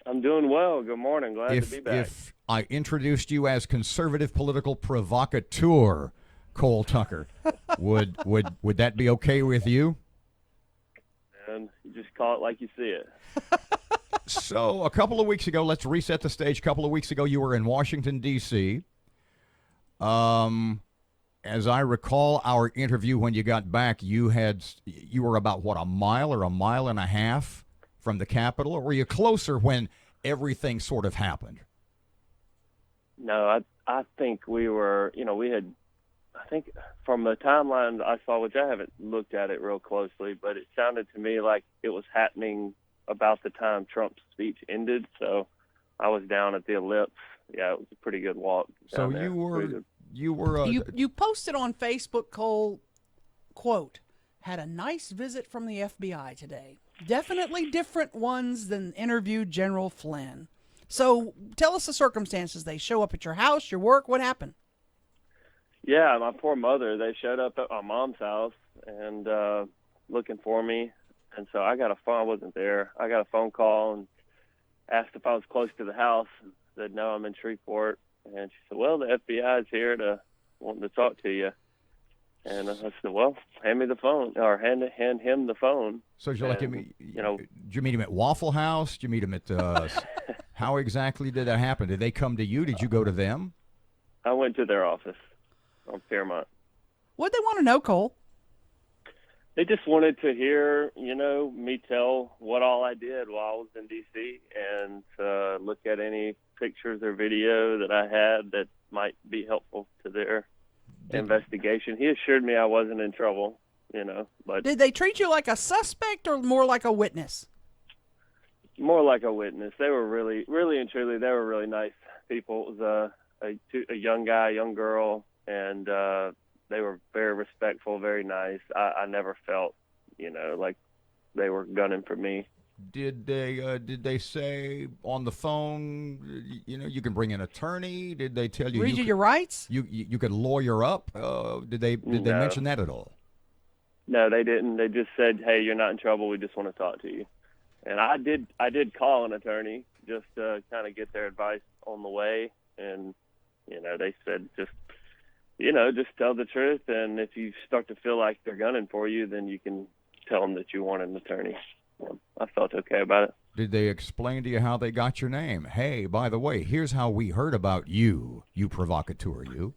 I'm doing well. Good morning. Glad to be back. If I introduced you as conservative political provocateur, Cole Tucker, would that be okay with you? And you just call it like you see it. So a couple of weeks ago, let's reset the stage. A couple of weeks ago, you were in Washington, D.C. As I recall our interview when you got back, you were about, what, a mile or a mile and a half from the Capitol? Or were you closer when everything sort of happened? No, I think we were, I think from the timeline I saw, which I haven't looked at it real closely, but it sounded to me like it was happening about the time Trump's speech ended. So I was down at the Ellipse. Yeah, it was a pretty good walk. So you posted on Facebook, Cole, quote, had a nice visit from the FBI today. Definitely different ones than interviewed General Flynn. So tell us the circumstances. They show up at your house, your work. What happened? Yeah, my poor mother. They showed up at my mom's house and looking for me. And so I got a phone. I wasn't there. I got a phone call and asked if I was close to the house. And said, no, I'm in Shreveport. And she said, well, the FBI is here wanting to talk to you. And I said, well, hand me the phone, or hand him the phone. So did you meet him at Waffle House? Did you meet him at, how exactly did that happen? Did they come to you? Did you go to them? I went to their office on Fairmont. What'd they want to know, Cole? They just wanted to hear, me tell what all I did while I was in D.C. and look at any pictures or video that I had that might be helpful to their investigation. He assured me I wasn't in trouble, but Did they treat you like a suspect or more like a witness? More like a witness. They were really, really and truly, they were really nice people. It was a young guy, young girl, and they were very respectful, very nice. I never felt, like they were gunning for me. Did they say on the phone, you can bring an attorney? Did they tell you read you your rights? You could lawyer up? Did they mention that at all? No, they didn't. They just said, "Hey, you're not in trouble. We just want to talk to you." And I did call an attorney just to kind of get their advice on the way, and they said just tell the truth, and if you start to feel like they're gunning for you, then you can tell them that you want an attorney. I felt okay about it. Did they explain to you how they got your name? Hey, by the way, here's how we heard about you provocateur, you.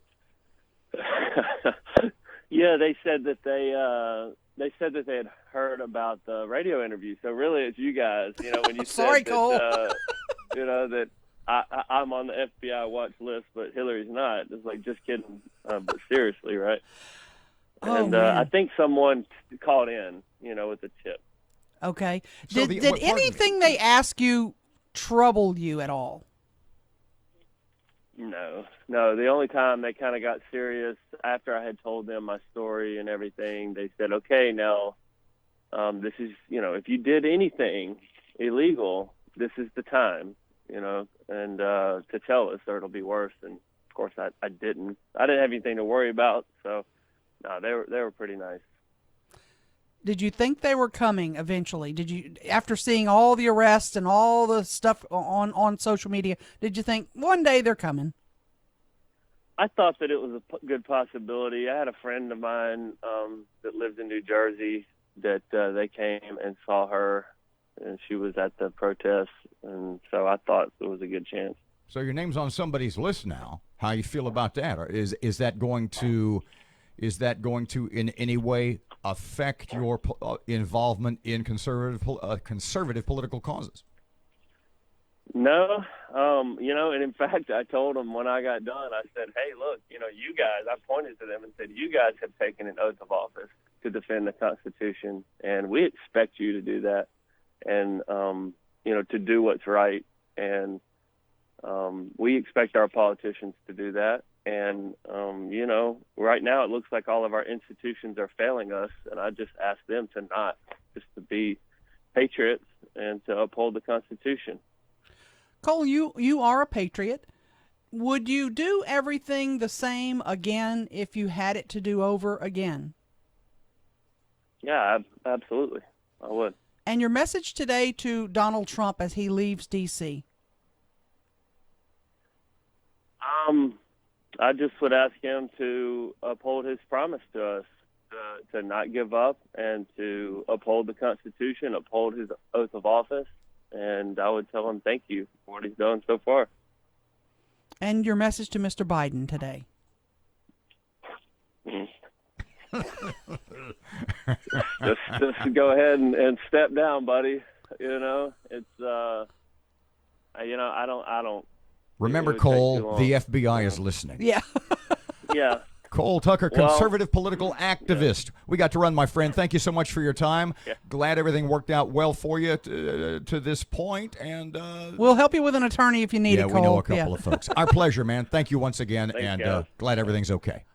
Yeah, they said that they had heard about the radio interview. So really, it's you guys. When you Sorry, said Cole. that I'm on the FBI watch list, but Hillary's not. It's like, just kidding, but seriously, right? And I think someone called in, with a tip. Okay. So did anything they ask you trouble you at all? No. The only time they kind of got serious after I had told them my story and everything, they said, okay, now this is, if you did anything illegal, this is the time, and to tell us or it'll be worse. And of course I didn't have anything to worry about. So no, they were pretty nice. Did you think they were coming eventually? Did you, after seeing all the arrests and all the stuff on social media, did you think one day they're coming? I thought that it was a good possibility. I had a friend of mine that lives in New Jersey that they came and saw her, and she was at the protest, and so I thought it was a good chance. So your name's on somebody's list now. How you feel about that? Or is that going to in any way affect your involvement in conservative political causes? No, and in fact, I told them when I got done, I said, hey, look, you guys, I pointed to them and said, you guys have taken an oath of office to defend the Constitution, and we expect you to do that and, to do what's right. And we expect our politicians to do that. And, right now it looks like all of our institutions are failing us, and I just ask them just to be patriots and to uphold the Constitution. Cole, you are a patriot. Would you do everything the same again if you had it to do over again? Yeah, absolutely. I would. And your message today to Donald Trump as he leaves D.C.? I just would ask him to uphold his promise to us, to not give up and to uphold the Constitution, uphold his oath of office. And I would tell him thank you for what he's done so far. And your message to Mr. Biden today? just go ahead and step down, buddy. You know, it's I don't. Remember, Cole, the FBI is listening. Yeah. Yeah. Cole Tucker, conservative political activist. We got to run, my friend. Thank you so much for your time. Yeah. Glad everything worked out well for you to this point. And we'll help you with an attorney if you need it, Cole. Yeah, we know a couple of folks. Our pleasure, man. Thank you once again. Thanks, and guys. glad everything's okay.